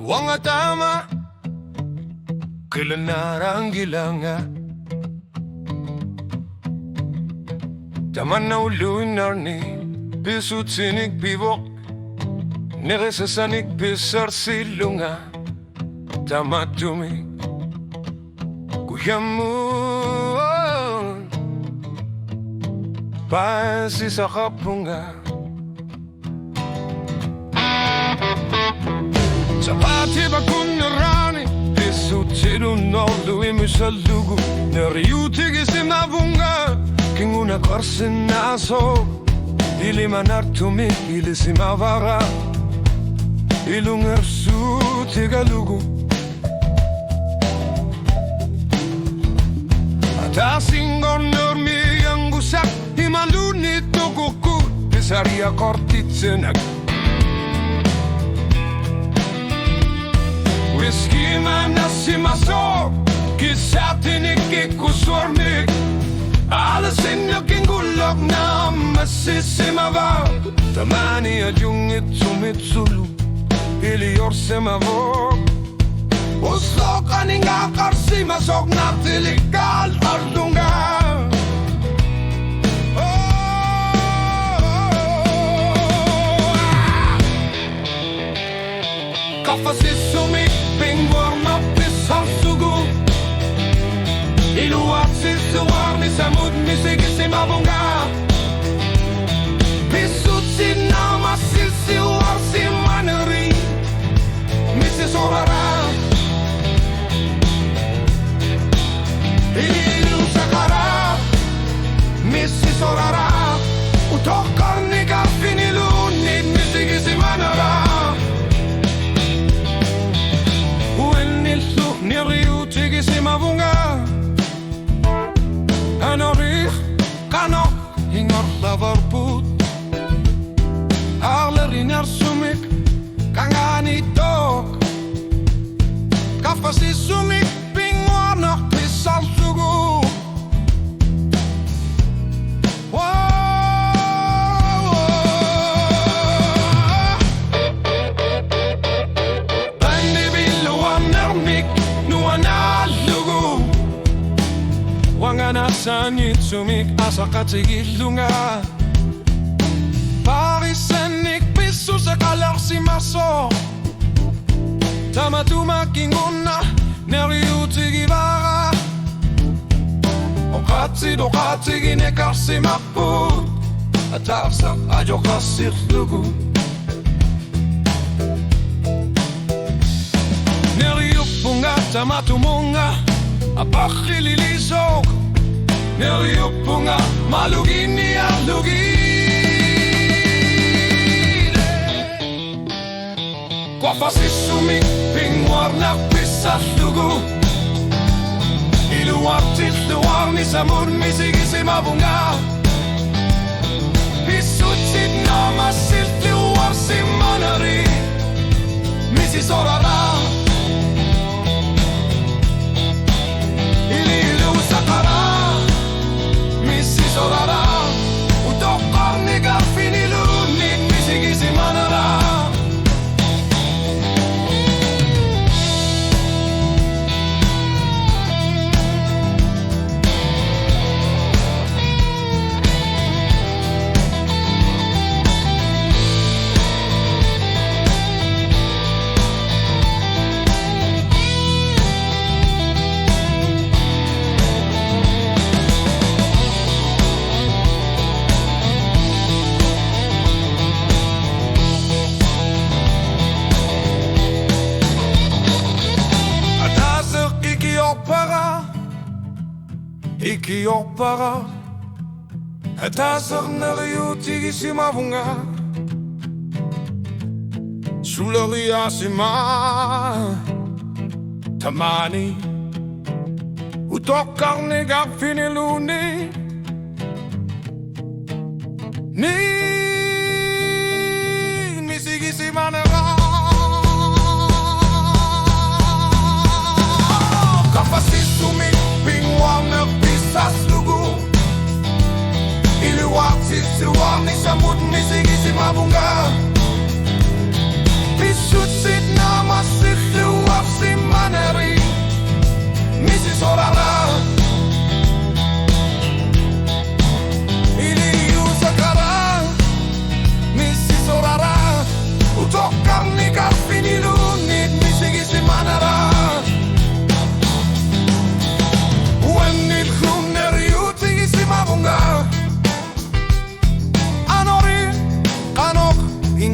Wangatama Kilanarangilanga Tamana uluinarni Pisutinik bivok Neresasanik pisarsilunga Tamatumi Kuyamu Pasi sa kapunga Sapati bakunarani Pisutiru noldu Pissallugu Neriuti simavunga Kinguna korsinaso Ili manartumi ili simavara Ilungersu tigalugu Atasingon normi yang gusak Himalunit tukuku Pisaria kortitsenak Whisky manasimaso Kisatinik ikusormik Alasin yung gulok na masisimava Tamani adyungit sumitsulu Iliyor semavok Usok aning akarsimasok na tilikal ardunga Qaffasissumik Pinnguarneq Pissallugu Iluwatsisuar ni samud misigisimavunga Pisutsin na masilsiwar si maneri Misisorara Ililu sakara Misisorara Utokarneq finilunit misigisimanara Uenilsu niriutigisimavunga Anorich kanok hingar lavarput Qaffasissumik kanganitok Qaffasissumik Pinnguarneq Pissallugu Pinnguarneq nuanallugu Wanganassanitsumik asakatigillunga Parisanik pissusakalarsimaso Tamatumakinguna neriutigivara Oqatiginekarsimaqput Ataqsaq ajoqassirlugu Neriuppunga tamatumunga Apakhililisok Neriuppunga malugini alugin Qaffasissumik Pinnguarneq Pissallugu Iluwatsisuar ni samud misigisimavunga Pisutsit na masiltiwar si maneri Misisorara Ililu sakara Misisorara Utokarneq finilunit misigisimanara Ikiopara Atasar neriutigisimavunga Suleriasima Tamani Utokarneq finiluni Ni misigisimanera Qaffasissumik Pinnguarneq Pissallugu Iluwatsisuar ni samud misigisimavunga Pisutsit na masil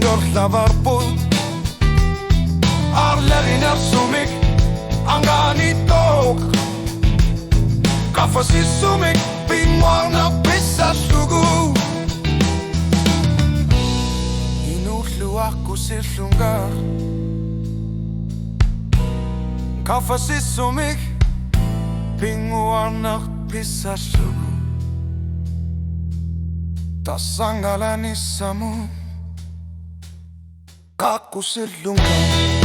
Piorlavarput Arlerinersumik Anganitok Qaffasissumik Pinnguarneq Pissallugu Inuulluaqku sillungar Qaffasissumik Pinnguarneq Pissallugu Tassangalanissa mun kakkusillunkaan.